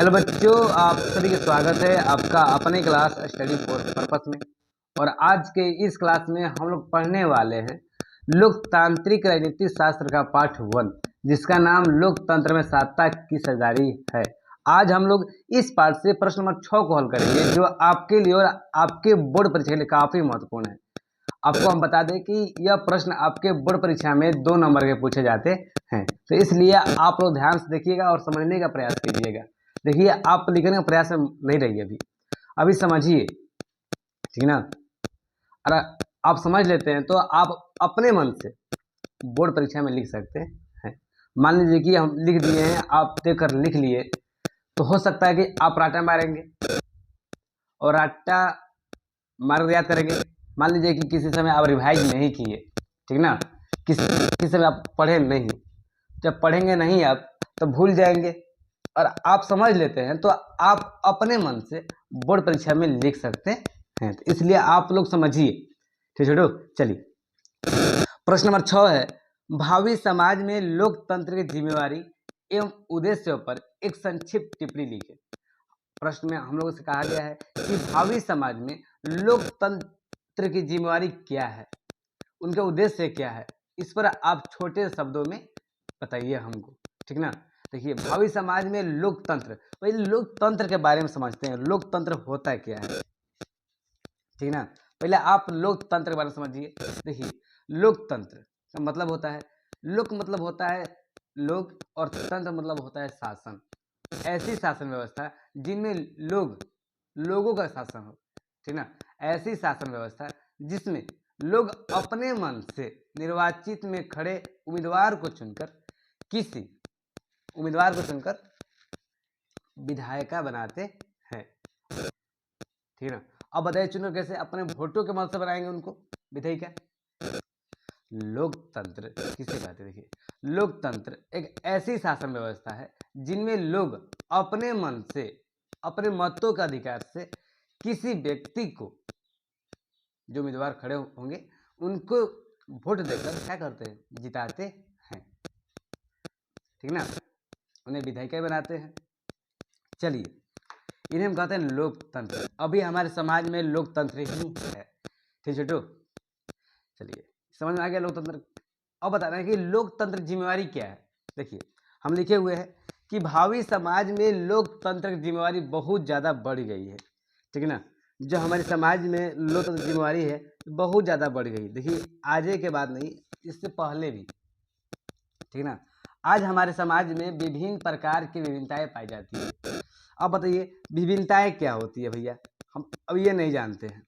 Hello बच्चों, आप सभी का स्वागत है आपका अपने क्लास स्टडी फॉर पर्पस में। और आज के इस क्लास में हम लोग पढ़ने वाले हैं लोकतांत्रिक राजनीति शास्त्र का पाठ 1, जिसका नाम लोकतंत्र में सत्ता की साझेदारी है। आज हम लोग इस पाठ से प्रश्न नंबर 6 को हल करेंगे, जो आपके लिए और आपके बोर्ड परीक्षा के लिए काफी महत्वपूर्ण है। आपको हम बता दें कि यह प्रश्न आपके बोर्ड परीक्षा में 2 नंबर के पूछे जाते हैं, तो इसलिए आप लोग ध्यान से देखिएगा और समझने का प्रयास कीजिएगा। देखिए, आप लिखने का प्रयास में नहीं रहिए, अभी समझिए, ठीक ना। अगर आप समझ लेते हैं तो आप अपने मन से बोर्ड परीक्षा में लिख सकते हैं। मान लीजिए कि हम लिख दिए हैं, आप देखकर लिख लिए, तो हो सकता है कि आप राटा मारेंगे और राटा मार याद करेंगे। मान लीजिए कि किसी समय आप रिवाइज नहीं किए, ठीक ना, किसी समय आप पढ़े नहीं, जब पढ़ेंगे नहीं आप तो भूल जाएंगे। और आप समझ लेते हैं तो आप अपने मन से बोर्ड परीक्षा में लिख सकते हैं, तो इसलिए आप लोग समझिए, ठीक है। चलिए, प्रश्न नंबर 6 है, भावी समाज में लोकतंत्र की जिम्मेवारी एवं उद्देश्यों पर एक संक्षिप्त टिप्पणी लिखें। प्रश्न में हम लोगों से कहा गया है कि भावी समाज में लोकतंत्र की जिम्मेवारी क्या है, उनका उद्देश्य क्या है, इस पर आप छोटे शब्दों में बताइए हमको, ठीक ना। देखिए, भावी समाज में लोकतंत्र, पहले लोकतंत्र के बारे में समझते हैं, लोकतंत्र होता क्या है, ठीक ना। पहले आप लोकतंत्र के बारे में समझिए। देखिए, लोकतंत्र का मतलब होता है, लोक मतलब होता है लोग और तंत्र मतलब होता है शासन। ऐसी शासन व्यवस्था जिनमें लोगों का शासन हो, ठीक ना। ऐसी शासन व्यवस्था जिसमें लोग अपने मन से निर्वाचित में खड़े उम्मीदवार को चुनकर विधायिका बनाते हैं, ठीक ना। अब बताइए, चुनकर कैसे? अपने वोटों के मत से बनाएंगे उनको विधायिका। लोकतंत्र किसे कहते हैं? देखिए, लोकतंत्र एक ऐसी शासन व्यवस्था है जिनमें लोग अपने मन से, अपने मतों के अधिकार से किसी व्यक्ति को, जो उम्मीदवार खड़े होंगे, उनको वोट देकर क्या करते हैं? जिताते हैं, ठीक ना। उन्हें विधायिका बनाते हैं। चलिए, इन्हें हम कहते हैं लोकतंत्र। अभी हमारे समाज में लोकतंत्र ही है, ठीक है। चलिए, समझ में आ गया लोकतंत्र। अब बता रहे हैं कि लोकतंत्र जिम्मेवारी क्या है। देखिए, हम लिखे हुए हैं कि भावी समाज में लोकतंत्र की जिम्मेवारी बहुत ज़्यादा बढ़ गई है, ठीक है ना। जो हमारे समाज में लोकतंत्र जिम्मेवारी है बहुत ज़्यादा बढ़ गई। देखिए, आज के बाद नहीं, इससे पहले भी, ठीक ना। आज हमारे समाज में विभिन्न प्रकार की विभिन्नताएं पाई जाती है। अब बताइए, विभिन्नताएं क्या होती है भैया, हम अब ये नहीं जानते हैं।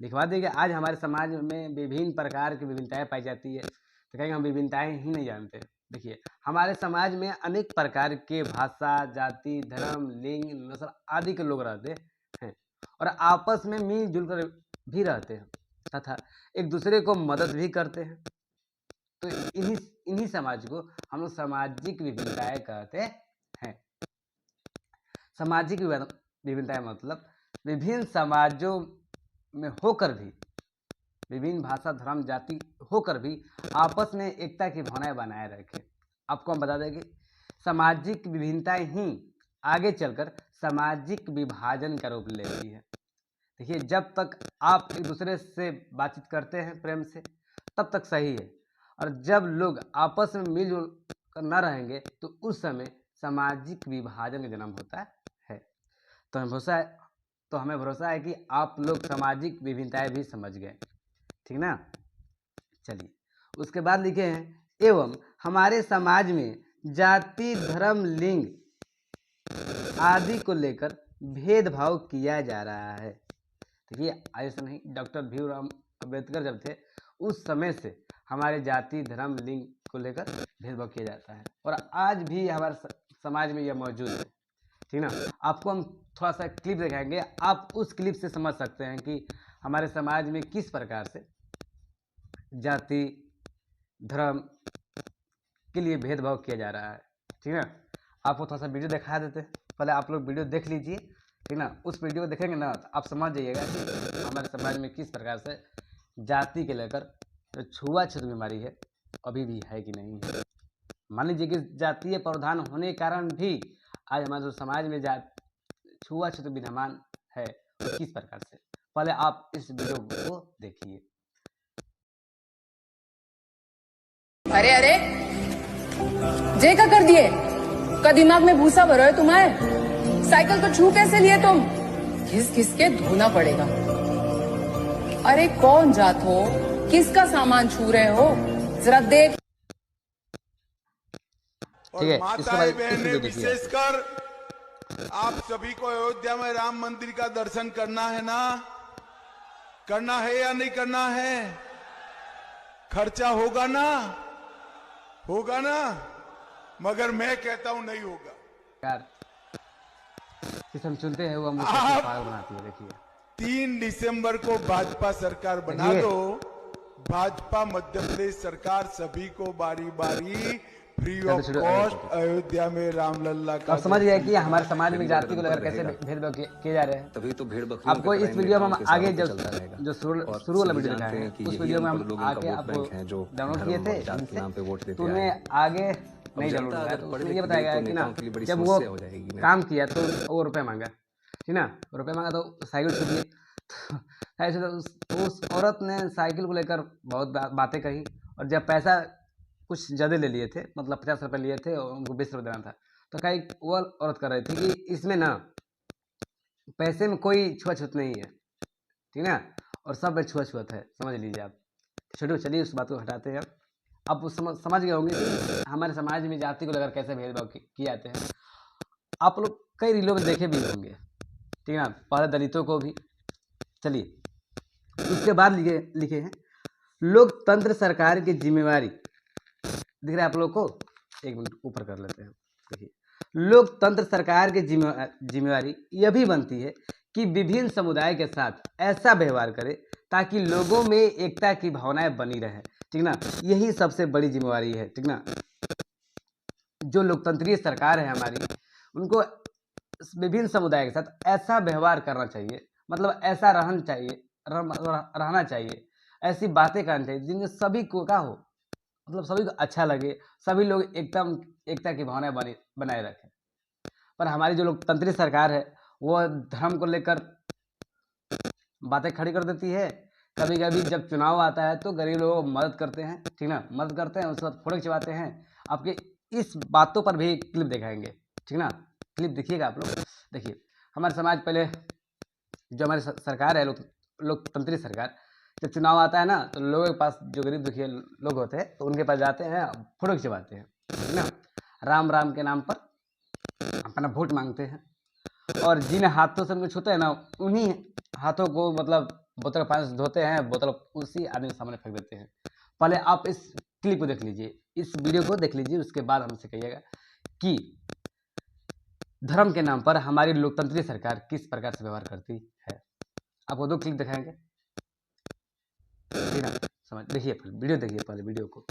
लिखवा देंगे, आज हमारे समाज में विभिन्न प्रकार की विभिन्नताएं पाई जाती है, तो कहेंगे हम विभिन्नताएं ही नहीं जानते। देखिए, हमारे समाज में अनेक प्रकार के भाषा, जाति, धर्म, लिंग, नस्ल आदि के लोग रहते हैं और आपस में मिलजुल कर भी रहते हैं तथा एक दूसरे को मदद भी करते हैं। तो इन्हीं समाज को हम लोग सामाजिक विभिन्नताएं कहते हैं। सामाजिक विभिन्नताएं मतलब विभिन्न समाजों में होकर भी, विभिन्न भाषा, धर्म, जाति होकर भी आपस में एकता की भावनाएं बनाए रखें। आपको हम बता दें कि सामाजिक विभिन्नताएं ही आगे चलकर सामाजिक विभाजन का रूप लेती है। देखिए, जब तक आप एक दूसरे से बातचीत करते हैं प्रेम से, तब तक सही है, और जब लोग आपस में मिलजुल कर न रहेंगे तो उस समय सामाजिक विभाजन का जन्म होता है। तो हमें भरोसा है कि आप लोग सामाजिक विभिन्नताएं भी समझ गए, ठीक ना। चलिए, उसके बाद लिखे हैं, एवं हमारे समाज में जाति, धर्म, लिंग आदि को लेकर भेदभाव किया जा रहा है। देखिए, ऐसा नहीं, डॉक्टर भीमराव अंबेडकर जब थे उस समय से हमारे जाति, धर्म, लिंग को लेकर भेदभाव किया जाता है और आज भी हमारे समाज में यह मौजूद है, ठीक ना। आपको हम थोड़ा सा क्लिप दिखाएंगे, आप उस क्लिप से समझ सकते हैं कि हमारे समाज में किस प्रकार से जाति, धर्म के लिए भेदभाव किया जा रहा है, ठीक ना। आपको थोड़ा सा वीडियो दिखा देते हैं, पहले आप लोग वीडियो देख लीजिए, ठीक ना। उस वीडियो को देखेंगे ना तो आप समझ जाइएगा कि हमारे समाज में किस प्रकार से जाति के लेकर छुआछूत बीमारी है, अभी भी है कि नहीं है। मान लीजिए कि जातीय प्रावधान होने के कारण भी आज हमारे जो समाज में छुआछूत विद्यमान है वो किस प्रकार से, पहले आप इस वीडियो को देखिए। अरे अरे जे का कर दिए का दिमाग में भूसा भरो है तुम्हारे। साइकिल को छू कैसे लिए तुम? घिस घिस के धोना पड़ेगा। अरे कौन जात हो, किसका सामान छू रहे हो, जरा देख। ठीक है, माताएं बहनें विशेषकर आप सभी को अयोध्या में राम मंदिर का दर्शन करना है ना? करना है या नहीं करना है? खर्चा होगा ना? होगा ना? मगर मैं कहता हूं नहीं होगा यार। हम सुनते हैं वो हम पागल बनाती है। देखिए 3 दिसंबर को भाजपा सरकार बना दो। भाजपा मध्य प्रदेश सरकार सभी को बारी बारी फ्री ऑफ कॉस्ट अयोध्या में रामलल्ला का। आप समझ गए कि हमारे समाज में जाति को लेकर कैसे भेदभाव किए जा रहे हैं। तभी तो भीड़ बकरियों आपको इस वीडियो में हम आगे जो शुरू वाला वीडियो दिखाए हैं उस वीडियो में हम आगे आपको डाउनलोड किए थे, तो उन्हें आगे नहीं डाउनलोड किया। तो उसमें ये बताया गया कि ना जब वो काम किया तो वो रुपये मांगा, ठीक ना, रुपये मांगा तो साइकिल छूट गई। तो उस औरत ने साइकिल को लेकर बहुत बातें कही, और जब पैसा कुछ ज़्यादा ले लिए थे, मतलब 50 रुपये लिए थे और उनको 20 रुपये देना था, तो कहीं वो औरत कर रही थी कि इसमें ना पैसे में कोई छुआछूत नहीं है, ठीक ना, और सब में छुआछूत है, समझ लीजिए आप। छोड़ो, चलिए उस बात को हटाते हैं। अब समझ गए होंगे कि हमारे समाज में जाति को लेकर कैसे भेदभाव किए जाते हैं। आप लोग कई रीलों में देखे भी होंगे, ठीक है ना, पहले दलितों को भी। चलिए उसके बाद लिखे हैं लोकतंत्र सरकार की जिम्मेवारी। दिख रहा है आप लोग को? एक मिनट ऊपर कर लेते हैं। देखिए, लोकतंत्र सरकार की जिम्मेवारी यह भी बनती है कि विभिन्न समुदाय के साथ ऐसा व्यवहार करे ताकि लोगों में एकता की भावनाएं बनी रहे, ठीक ना। यही सबसे बड़ी जिम्मेवारी है, ठीक ना। जो लोकतंत्रीय सरकार है हमारी, उनको विभिन्न समुदाय के साथ ऐसा व्यवहार करना चाहिए, मतलब ऐसा रहना चाहिए, ऐसी बातें करनी चाहिए जिनमें सभी को क्या हो, मतलब सभी को अच्छा लगे, सभी लोग एकता की भावना बनाए रखें। पर हमारी जो लोकतंत्री सरकार है वो धर्म को लेकर बातें खड़ी कर देती है। कभी कभी जब चुनाव आता है तो गरीब लोगों को मदद करते हैं, ठीक ना, मदद करते हैं, उसके बाद फोटो खिंचवाते हैं। आपके इस बातों पर भी क्लिप दिखाएंगे, ठीक ना, क्लिप देखिएगा आप लोग। देखिए, हमारे समाज पहले जो हमारी सरकार है लोकतंत्री सरकार, जब चुनाव आता है ना तो लोगों के पास, जो गरीब दुखिया लोग होते हैं तो उनके पास जाते हैं, फोटो खिंचवाते हैं, ठीक ना, राम राम के नाम पर अपना वोट मांगते हैं। और जिन हाथों से उनको छूते हैं ना, उन्हीं हाथों को मतलब बोतल पानी से धोते हैं, बोतल उसी आदमी के सामने फेंक देते हैं। पहले आप इस क्लिप को देख लीजिए, इस वीडियो को देख लीजिए, उसके बाद हमसे कहिएगा कि धर्म के नाम पर हमारी लोकतंत्री सरकार किस प्रकार से व्यवहार करती है। आपको 2 क्लिप दिखाएंगे, ठीक है, समझ देखिए, वीडियो देखिए, पहले वीडियो को।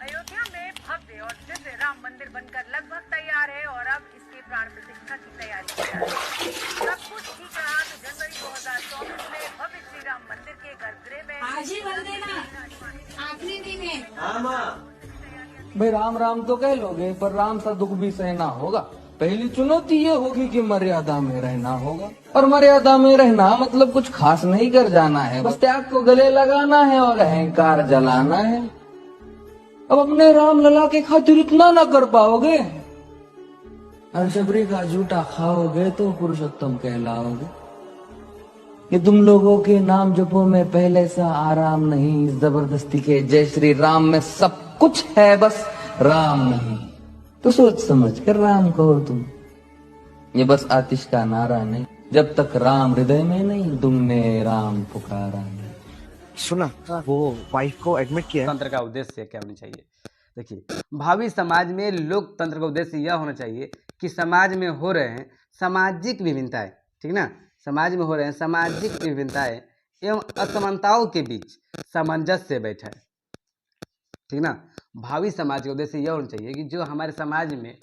अयोध्या में भव्य और दिव्य राम मंदिर बनकर लगभग तैयार है और अब इसके प्राण प्रतिष्ठा की तैयारी की जा रही है। सब कुछ ठीक रहा तो जनवरी 2024 में भव्य श्री राम मंदिर के गर्भगृह में आज ही भर देना, आखिरी दिन है। भाई राम राम तो कह लोगे, पर राम सा दुख भी सहना होगा। पहली चुनौती ये होगी कि मर्यादा में रहना होगा, और मर्यादा में रहना मतलब कुछ खास नहीं कर जाना है, बस त्याग को गले लगाना है और अहंकार जलाना है। अब अपने राम लला के खातिर इतना ना कर पाओगे, और शबरी का झूठा खाओगे तो पुरुषोत्तम कहलाओगे। कि तुम लोगों के नाम जपो में पहले सा आराम नहीं, जबरदस्ती के जय श्री राम में सब कुछ है, बस राम नहीं। तो सोच समझ कर राम कहो तुम, ये बस आतिश का नारा नहीं, जब तक राम हृदय में नहीं तुमने राम पुकारा नहीं। सुना वो वाइफ को एडमिट किया। तंत्र का उद्देश्य क्या होना चाहिए? देखिए, भावी समाज में लोकतंत्र का उद्देश्य यह होना चाहिए कि समाज में हो रहे हैं सामाजिक विभिन्नताएं, ठीक ना, समाज में हो रहे हैं सामाजिक विभिन्नताएं एवं असमानताओं के बीच सामंजस्य बैठा है, ठीक ना। भावी समाज का उद्देश्य यह होना चाहिए कि जो हमारे समाज में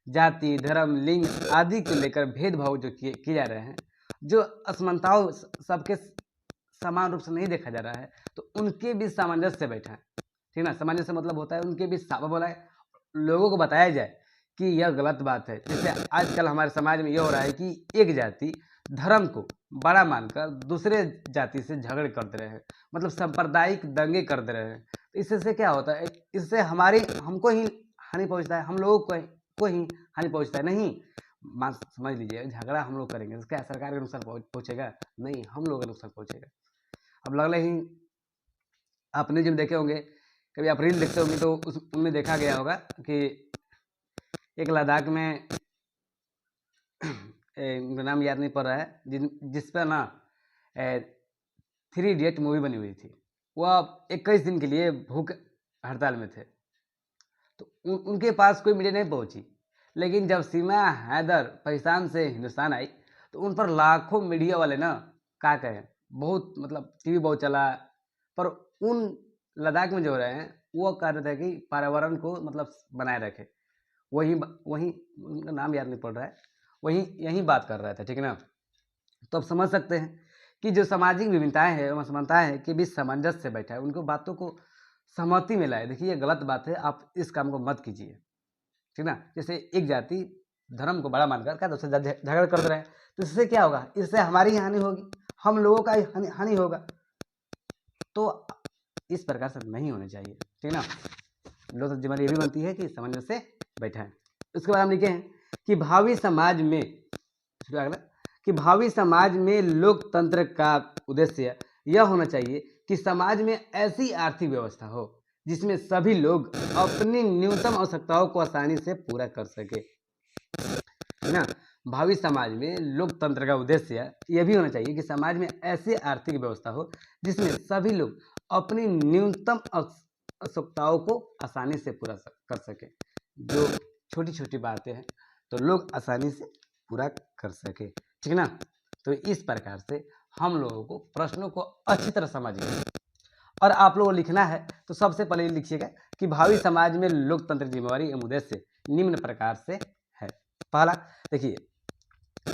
जाति, धर्म, लिंग आदि को लेकर भेदभाव जो किए जा रहे हैं, जो असमानताओं सबके समान रूप से नहीं देखा जा रहा है, तो उनके बीच सामंजस्य बैठा है। ठीक ना। सामंजस्य मतलब होता है उनके बीच साफ बोला है, लोगों को बताया जाए कि यह गलत बात है। जैसे आजकल हमारे समाज में यह हो रहा है कि एक जाति धर्म को बड़ा मानकर दूसरे जाति से झगड़े करते रहे हैं, मतलब सांप्रदायिक दंगे करते रहे हैं। तो इससे क्या होता है, इससे हमको ही हानि पहुंचता है, हम लोगों को ही हानि पहुंचता है। नहीं, समझ लीजिए, झगड़ा हम लोग करेंगे तो क्या सरकार का नुकसान पहुंचेगा? नहीं, हम लोगों का नुकसान पहुंचेगा। अब लगले ही आपने जब देखे होंगे, कभी आप रील देखते होंगे तो उनमें देखा गया होगा कि एक लद्दाख में उनका नाम याद नहीं पड़ रहा है, जिस पर ना 3 इडियट मूवी बनी हुई थी। वह 21 दिन के लिए भूख हड़ताल में थे, तो उनके पास कोई मीडिया नहीं पहुंची। लेकिन जब सीमा हैदर पाकिस्तान से हिंदुस्तान आई तो उन पर लाखों मीडिया वाले ना क्या कहें, बहुत मतलब टीवी बहुत चला। पर उन लद्दाख में जो हो रहे हैं वो कह रहे थे कि पर्यावरण को मतलब बनाए रखे, वही उनका नाम याद नहीं पड़ रहा है, यही बात कर रहा था, ठीक है ना। तो अब समझ सकते हैं कि जो सामाजिक विभिन्नताएं हैं, असमानताएं हैं, के बीच सामंजस्य से बैठा है, उनको बातों को सहमति में लाए। देखिए ये गलत बात है, आप इस काम को मत कीजिए, ठीक ना। जैसे एक जाति धर्म को बड़ा मानकर क्या दूसरे झगड़ा कर रहे हैं, तो इससे क्या होगा, इससे हमारी ही हानि होगी, हम लोगों का ही हानि होगा। तो इस प्रकार से नहीं होने चाहिए, ठीक ना। लोग तो जिम्मेदारी ये भी बनती है कि सामंजस्य से बैठाएं। उसके बाद हम लिखे हैं कि भावी समाज में लोकतंत्र का उद्देश्य यह होना चाहिए कि समाज में ऐसी आर्थिक व्यवस्था हो जिसमें सभी लोग अपनी न्यूनतम आवश्यकताओं को आसानी से पूरा कर सके, है ना। भावी समाज में लोकतंत्र का उद्देश्य यह भी होना चाहिए कि समाज में ऐसी आर्थिक व्यवस्था हो जिसमें सभी लोग अपनी न्यूनतम आवश्यकताओं को आसानी से पूरा कर सके। जो छोटी छोटी बातें हैं तो लोग आसानी से पूरा कर सके, ठीक ना। तो इस प्रकार से हम लोगों को प्रश्नों को अच्छी तरह समझिए और आप लोगों को लिखना है तो सबसे पहले लिखिएगा कि भावी समाज में लोकतंत्र जिम्मेवारी एवं उद्देश्य निम्न प्रकार से है। पहला देखिए,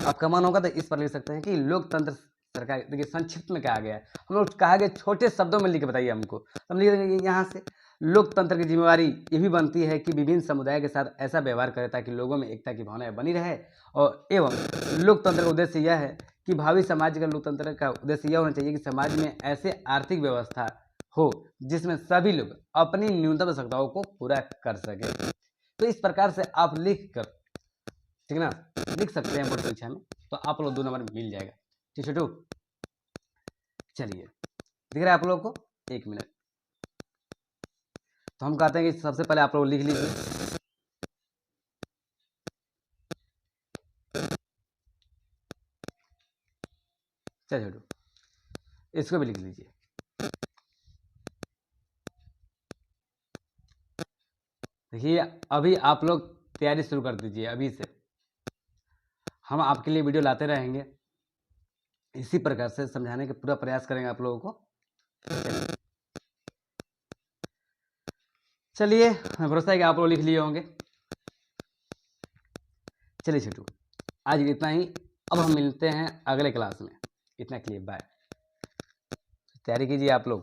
आपका मन होगा तो इस पर लिख सकते हैं कि लोकतंत्र सरकार, देखिए संक्षिप्त में क्या आ गया है, हम लोग कहा गया छोटे शब्दों में लिख के बताइए हमको, तो हम लिख देंगे यहाँ से लोकतंत्र की जिम्मेवारी ये भी बनती है कि विभिन्न समुदाय के साथ ऐसा व्यवहार करे ताकि लोगों में एकता की भावनाएं बनी रहे। और एवं लोकतंत्र का उद्देश्य यह है कि भावी समाज का लोकतंत्र का उद्देश्य यह होना चाहिए कि समाज में ऐसे आर्थिक व्यवस्था हो जिसमें सभी लोग अपनी न्यूनतम आवश्यकताओं को पूरा कर सके। तो इस प्रकार से आप लिख कर, ठीक ना, लिख सकते हैं बोर्ड परीक्षा में, तो आप लोग 2 नंबर मिल जाएगा, ठीक है। चलिए दिख रहा है आप लोगों को, 1 मिनट। तो हम कहते हैं कि सबसे पहले आप लोग लिख लीजिए चलिए इसको भी लिख लीजिए। देखिए अभी आप लोग तैयारी शुरू कर दीजिए, अभी से हम आपके लिए वीडियो लाते रहेंगे, इसी प्रकार से समझाने का पूरा प्रयास करेंगे आप लोगों को। चलिए हमें भरोसा है कि आप लोग लिख लिए होंगे। चलिए छोटू, आज इतना ही, अब हम मिलते हैं अगले क्लास में। इतना के लिए बाय। तैयारी कीजिए आप लोग।